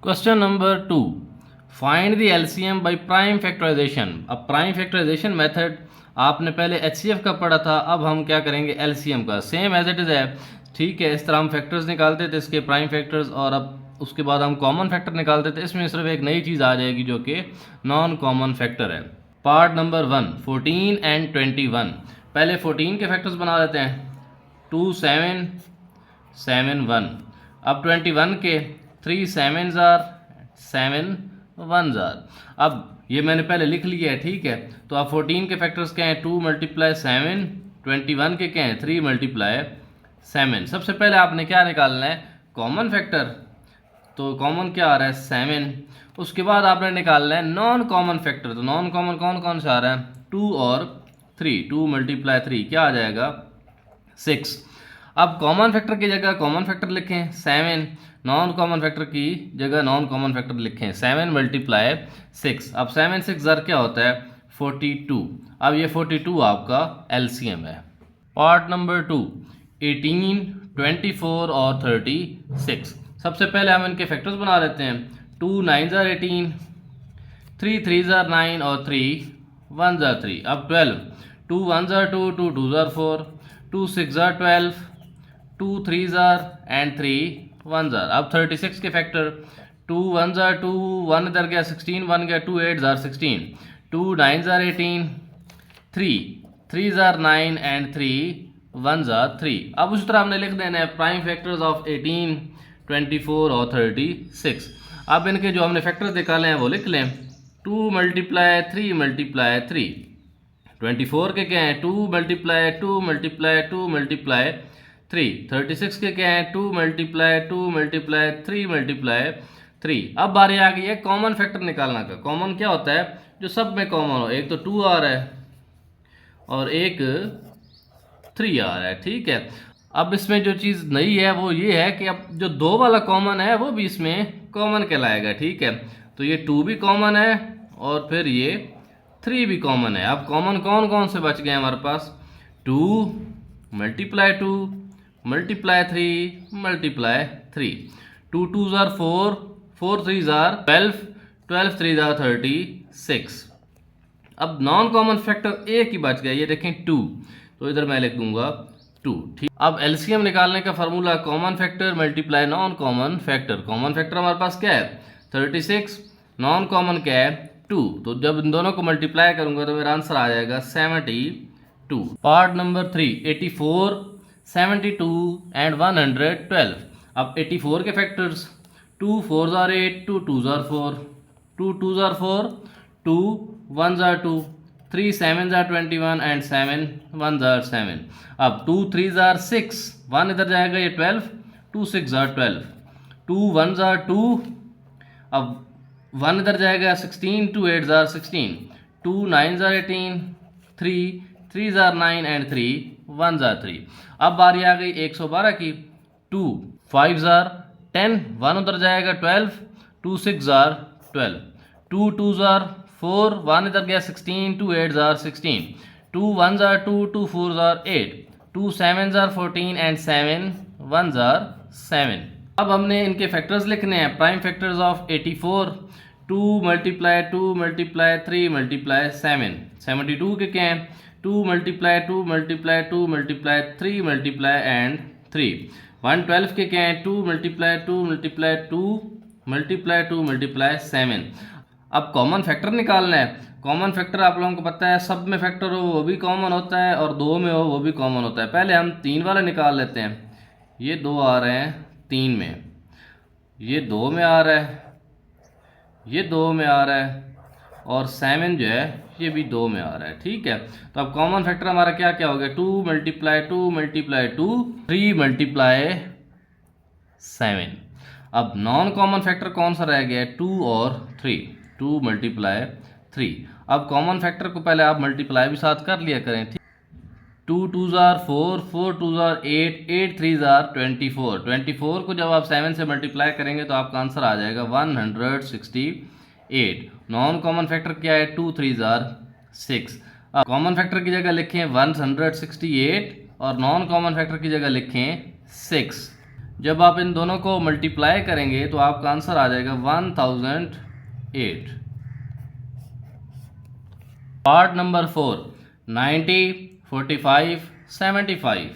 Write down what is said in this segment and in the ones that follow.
Question number 2, find the LCM by prime factorisation. अब prime factorisation method आपने पहले HCF का पढ़ा था, अब हम क्या करेंगे एलसीएम का, सेम एज इट इज़ है। ठीक है, इस तरह हम फैक्टर्स निकालते थे इसके प्राइम फैक्टर्स, और अब उसके बाद हम कॉमन फैक्टर निकालते थे। इसमें सिर्फ एक नई चीज़ आ जाएगी जो कि नॉन कॉमन फैक्टर है। Part number 1, 14 and 21। पहले 14 के फैक्टर्स बना लेते हैं, 2 7 7 1। अब 21 के 3 7s आर 7 1s आर। अब ये मैंने पहले लिख लिया है, ठीक है। तो अब 14 के फैक्टर्स क्या हैं, 2 × 7, 21 के क्या हैं, 3 × 7। सबसे पहले आपने क्या निकालना है, कॉमन फैक्टर। तो कॉमन क्या आ रहा है, 7। उसके बाद आपने निकालना है नॉन कॉमन फैक्टर। तो नॉन कॉमन कौन कौन सा आ रहा है, 2 और 3। 2 × 3 क्या आ जाएगा, 6। अब कॉमन फैक्टर की जगह कॉमन फैक्टर लिखें 7, नॉन कॉमन फैक्टर की जगह नॉन कॉमन फैक्टर लिखें 7 × 6। अब 7 6 ज़र क्या होता है, 42। अब ये 42 आपका एलसीएम है। पार्ट नंबर 2, 18 24 और 36। सबसे पहले हम इनके फैक्टर्स बना लेते हैं। 2 9s आर 18, 3 3s आर 9 और 3 1s आर 3। अब 12, 2 1s are 2, 2 2s are 4, 2 6s are 12, 2 3s are and 3 1s are. अब 36 के फैक्टर, 2 1s आर 2, 1 इधर गया 16, 1 गया 2 8s are 16, 2 9s are 18, 3 3s are 9 and 3 1s are 3। अब उस तरह हमने लिख देना है प्राइम फैक्टर्स ऑफ 18 24 और 36। अब इनके जो हमने फैक्टर्स निकाले हैं वो लिख लें। 2 × 3 × 3। 24 के क्या हैं, 2 × 2 × 2 × 3। 36 के क्या हैं, 2 × 2 × 3 × 3। अब बारी आ गई है कॉमन फैक्टर निकालना का। कॉमन क्या होता है, जो सब में कॉमन हो। एक तो 2 आ रहा है और एक 3 आ रहा है, ठीक है। अब इसमें जो चीज़ नई है वो ये है कि अब जो 2 वाला कॉमन है वो भी इसमें कॉमन कहलाएगा, ठीक है। तो ये 2 भी कॉमन है और फिर ये 3 भी कॉमन है। अब कॉमन कौन कौन से बच गए हमारे पास, 2 × 2 × 3 × 3। 2 2s are 4, 4 3s are 12, 12 3s are 36। अब नॉन कॉमन फैक्टर एक ही बच गया, ये देखें 2। तो इधर मैं लिख दूंगा 2, ठीक। अब एलसीएम निकालने का formula common factor multiply non common factor. Common factor हमारे पास क्या है, 36, नॉन कॉमन क्या है, 2। तो जब इन दोनों को मल्टीप्लाई करूंगा तो मेरा आंसर आ जाएगा 72। Part number 3, 84 72 and 112। अब 84 के factors, 2 4s are 8, 2 2s are 4, 2 2s are 4, 2 1s are 2, 3 7s are 21 and 7 1s are 7। अब 2 3s आर 6, 1 इधर जाएगा ये 12, 2 6s आर 12, 2 1s आर 2, अब 1 इधर जाएगा 16, 2 8s are 16, 2 9s are 18, 3 3s are 9 and 3 1s are 3। अब बारी आ गई 112 की, 2 5s आर 10, 1 उधर जाएगा 12, 2 6s आर 12, 2 2s आर 4, 1 इधर गया 16, 2 8s are 16, 2 1s are 2, 2 4s are 8, 2 7s are 14 and 7 1s are 7। अब हमने इनके फैक्टर्स लिखने हैं, प्राइम फैक्टर्स ऑफ 84, 2 × 2 × 3 × 7। 72 के क्या हैं, 2 × 2 × 2 × 3 × एंड 3। 112 के क्या हैं, 2 × 2 × 2 × 7। अब कॉमन फैक्टर निकालना है। कॉमन फैक्टर आप लोगों को पता है, सब में फैक्टर हो वो भी कॉमन होता है और 2 में हो वो भी कॉमन होता है। पहले हम 3 वाला निकाल लेते हैं। ये 2 आ रहे हैं 3 में, ये 2 में आ रहा है, ये 2 में आ रहा है और 7 जो है ये भी 2 में आ रहा है, ठीक है। तो अब कॉमन फैक्टर हमारा क्या क्या हो गया, 2 × 2 × 2 3 × 7। अब नॉन कॉमन फैक्टर कौन सा रह गया, 2 और 3, 2 × 3। अब कॉमन फैक्टर को पहले आप मल्टीप्लाई भी साथ कर लिया करें, ठीक। 2 2s are 4, 4 2s are 8, 8 3s are 24। 24 को जब आप 7 से मल्टीप्लाई करेंगे तो आपका आंसर आ जाएगा 168। नॉन कॉमन फैक्टर क्या है, 2 3s आर 6। अब कॉमन फैक्टर की जगह लिखें 168 और नॉन कॉमन फैक्टर की जगह लिखें 6। जब आप इन दोनों को मल्टीप्लाई करेंगे तो आपका आंसर आ जाएगा 1008। Part number 4, 90, 45, 75।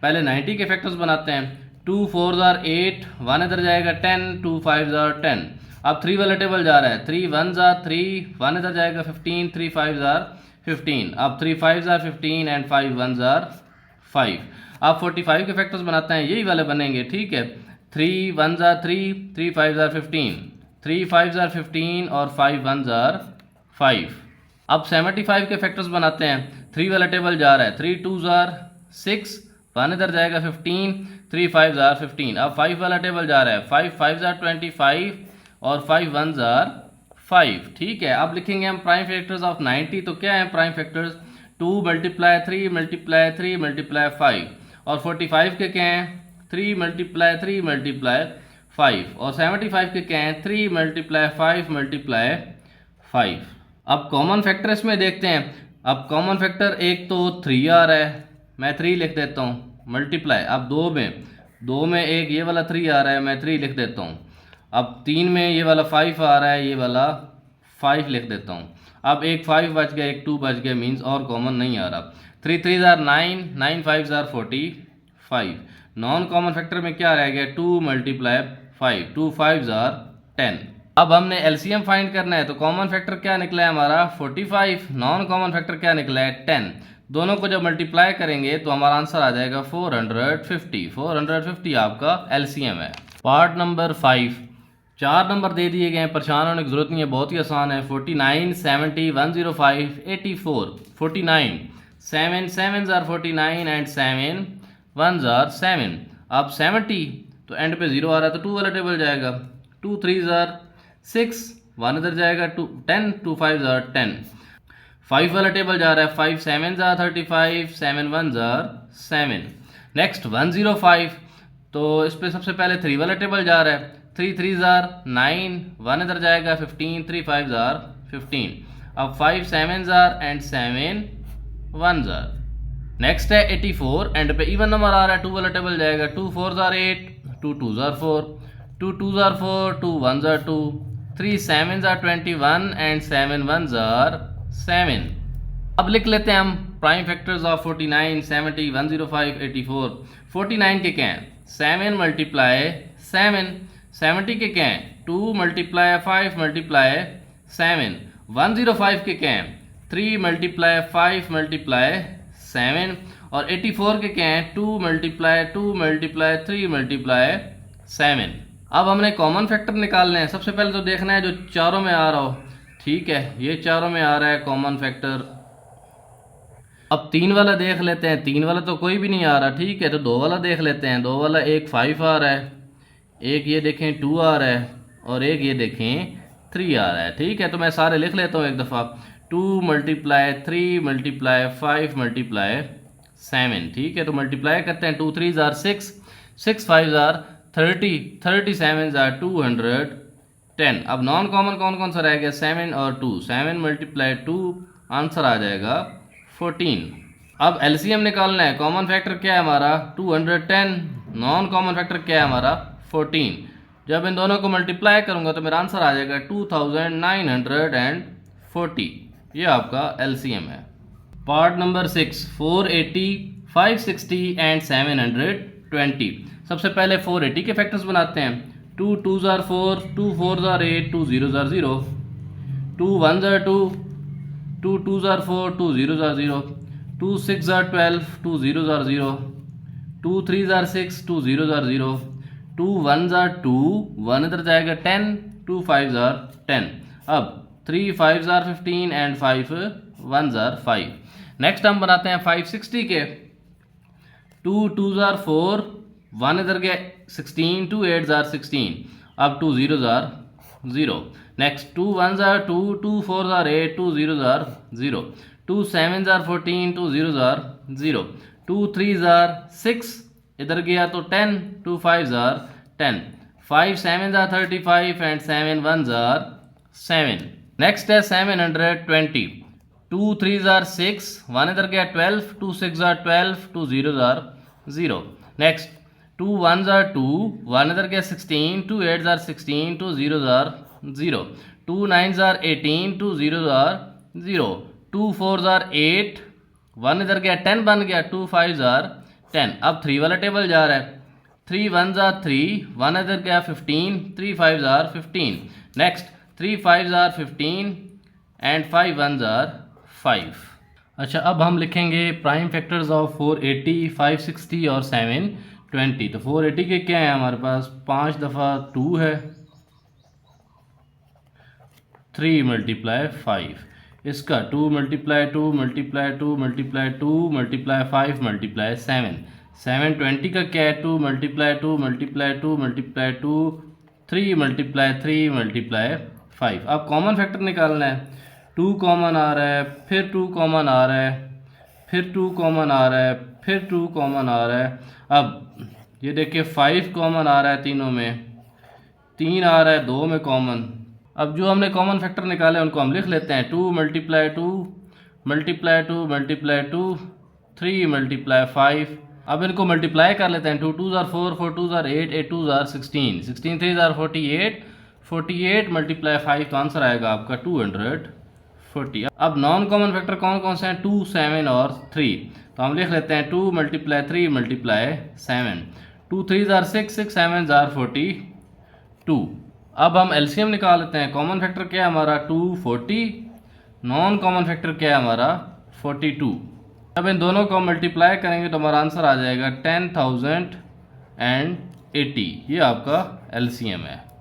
पहले 90 के फैक्टर्स बनाते हैं। 2 4 जार 8, 1 इधर जाएगा 10, 2 5 जार 10। अब 3 वाला टेबल जा रहा है। 3 1 जार 3, 1 इधर जाएगा 15, 3 5 जार 15। अब 3 5 जार 15 एंड 5 1 जार 5। अब 45 के फैक्टर्स बनाते हैं, यही वाले बनेंगे, ठीक है। 3 1 जार 3, 3 5 जार 15, 3 5 जार 15 और 5 1 जार 5। अब 75 के फैक्टर्स बनाते हैं। 3 वाला टेबल जा रहा है। 3 2 जार 6, 1 इधर जाएगा 15, 3 5 जार 15। अब 5 वाला टेबल जा रहा है। 5 5 जार 25 और 5 1 जार 5, ठीक है। अब लिखेंगे हम प्राइम फैक्टर्स ऑफ 90। तो क्या है prime factors? 2 multiply 3 multiply 3 multiply 5। और 45 के क्या हैं? 3 मल्टीप्लाई 3 मल्टीप्लाई 5। और 75 के क्या हैं? 3 मल्टीप्लाई 5 मल्टीप्लाई 5। अब कॉमन फैक्टर इसमें देखते हैं। अब कॉमन फैक्टर एक तो 3 आ रहा है, मैं 3 लिख देता हूँ, मल्टीप्लाई। अब 2 में एक ये वाला 3 आ रहा है, मैं 3 लिख देता हूँ। अब 3 में ये वाला 5 आ रहा है, ये वाला 5 लिख देता हूँ। अब एक 5 बच गया, एक 2 बच गया, मीन्स और कॉमन नहीं आ रहा। 3 3 jar 9, 9 5 jar 45। Non common factor में क्या रह गया? 2 मल्टीप्लाई 5, 2 5 जार 10। अब हमने एलसीएम फाइंड करना है। तो कॉमन फैक्टर क्या निकला है हमारा? 45। नॉन कॉमन फैक्टर क्या निकला है? 10। दोनों को जब मल्टीप्लाई करेंगे तो हमारा आंसर आ जाएगा 450। 450 आपका एलसीएम है। पार्ट नंबर 5, 4 नंबर दे दिए गए हैं, परेशान होने की जरूरत नहीं है, बहुत ही आसान है। 49 70 105 84। 49 7 7 जार 49 एंड 7 1 जार 7। अब 70 तो एंड पे 0 आ रहा है, तो 2 वाला टेबल जाएगा। 2 3 जार 6, 1 इधर जाएगा 10, 2 5 जार 10। 5 वाला टेबल जा रहा है। 5 7 जार 35, 7 1 जार 7। नेक्स्ट 105, तो इस पे सबसे पहले 3 वाला टेबल जा रहा है। 3 3 जार 9, 1 इधर जाएगा 15, 3 5 जार 15। अब 5 7 जार एंड 7 1 जार। नेक्स्ट है 84, एंड पे इवन नंबर आ रहा है। 2 वाला टेबल जाएगा। 2 4 jar 8, 2 2 jar 4, 2 2 jar 4, 2 1 jar 2, 3 7 jar 21 and 7 1 jar 7। अब लिख लेते हैं हम प्राइम फैक्टर्स ऑफ 49 70 105 84। 49 के क्या हैं? 7 मल्टीप्लाई 7। 70 के क्या हैं? 2 मल्टीप्लाई 5 मल्टीप्लाई 7। 105 के क्या हैं? 3 मल्टीप्लाई 5 मल्टीप्लाई 7। और 84 के क्या हैं? 2 मल्टीप्लाई 2 मल्टीप्लाई 3 मल्टीप्लाई 7। अब हमने कॉमन फैक्टर निकालने हैं। सबसे पहले तो देखना है जो चारों में आ रहा हो, ठीक है। ये चारों में आ रहा है कॉमन फैक्टर। अब 3 वाला देख लेते हैं। 3 वाला तो कोई भी नहीं आ रहा, ठीक है। तो 2 वाला देख लेते हैं। 2 वाला एक 5 आ रहा है, एक ये देखें 2 आ रहा है, और एक ये देखें 3 आ रहा है, ठीक है। तो मैं सारे लिख लेता हूँ एक दफ़ा। 2 मल्टीप्लाई 3 मल्टीप्लाई 5 मल्टीप्लाई 7, ठीक है। तो मल्टीप्लाई करते हैं। 2 3 जार 6, 6 5 जार 30, 37 जार 210। अब नॉन कॉमन कौन कौन सा रह गया? 7 और 2। 7 मल्टीप्लाई 2, आंसर आ जाएगा 14। अब एलसीएम निकालना है। कॉमन फैक्टर क्या है हमारा? 210। नॉन कॉमन फैक्टर क्या है हमारा? 14। जब इन दोनों को मल्टीप्लाई करूंगा तो मेरा आंसर आ जाएगा 2940। ये आपका एलसीएम है। Part number 6, 480 560 and 720। सबसे पहले 480 के फैक्टर्स बनाते हैं। 2 2 jar 4, 2 4 jar 8, 2 0 jar 0, 2 1 jar 2, 2 2 jar 4, 2 0 jar 0, 2 6 jar 12, 2 0 jar 0, 2 3 jar 6, 2 0 jar 0, 2 1 jar 2, 1 इधर जाएगा 10, 2 5 जार 10। अब 3 5 जार 15 एंड 5 1 जार 5। नेक्स्ट हम बनाते हैं 560 के। 2 2 जार 4, 1 इधर गया 16, 2 8 जार 16। अब 2 0 jar 0। Next 2 1 jar 2, 2 4 jar 8, 2 0 jar 0, 2 7 jar 14, 2 0 jar 0, 2 3 jar 6 इधर गया तो 10, 2 5 jar 10, 5 7 jar 35 and 7 1 jar 7। Next है 720। 2 3 जार 6, 1 इधर गया 12, 2 6 jar 12, 2 0 jar 0। Next 2 1s are 2, 1 इधर गया 16, 2 8s are 16, 2 0s are 0, 2 9s are 18, 2 0s are 0, 2 4s are 8, 1 इधर गया 10 बन गया, 2 5s are 10। अब 3 वाला टेबल जा रहा है, 3 1s are 3, 1 इधर गया 15, 3 5s are 15, next 3 5s are 15 and 5 1s are 5। अच्छा, अब हम लिखेंगे प्राइम फैक्टर्स ऑफ 480, 560 और 720। तो 480 के क्या है हमारे पास, 5 दफ़ा 2 है, 3 मल्टीप्लाई 5, इसका 2 multiply 2 multiply 2 multiply 2 multiply 5 multiply 7। 720 का क्या है, 2 multiply 2 multiply 2 multiply 2, 3 multiply 3 multiply 5। अब कॉमन फैक्टर निकालना है, 2 कॉमन आ रहा है, फिर 2 कॉमन आ रहा है, फिर 2 कॉमन आ रहा है, फिर 2 कॉमन आ रहा है। अब ये देखिए 5 कॉमन आ रहा है तीनों में, 3 आ रहा है 2 में कॉमन। अब जो हमने कॉमन फैक्टर निकाले उनको हम लिख लेते हैं, 2 मल्टीप्लाई 2 मल्टीप्लाई 2 मल्टीप्लाई 2, 3 मल्टीप्लाई 5। अब इनको मल्टीप्लाई कर लेते हैं, 2 2s are 4, 4 2s are 8, 8 2s are 16, 16 3s are 48, 48 multiply 5, तो आंसर आएगा आपका 240। अब नॉन कॉमन फैक्टर कौन कौन से हैं, 2 7 और 3, तो हम लिख लेते हैं 2 multiply 3 multiply 7, 2 3s are 6, 6 7s are 42। अब हम एलसीएम निकाल लेते हैं, कॉमन फैक्टर क्या है हमारा 240, नॉन कॉमन फैक्टर क्या है हमारा 42। अब इन दोनों को मल्टीप्लाई करेंगे तो हमारा आंसर आ जाएगा 10,080। ये आपका एलसीएम है।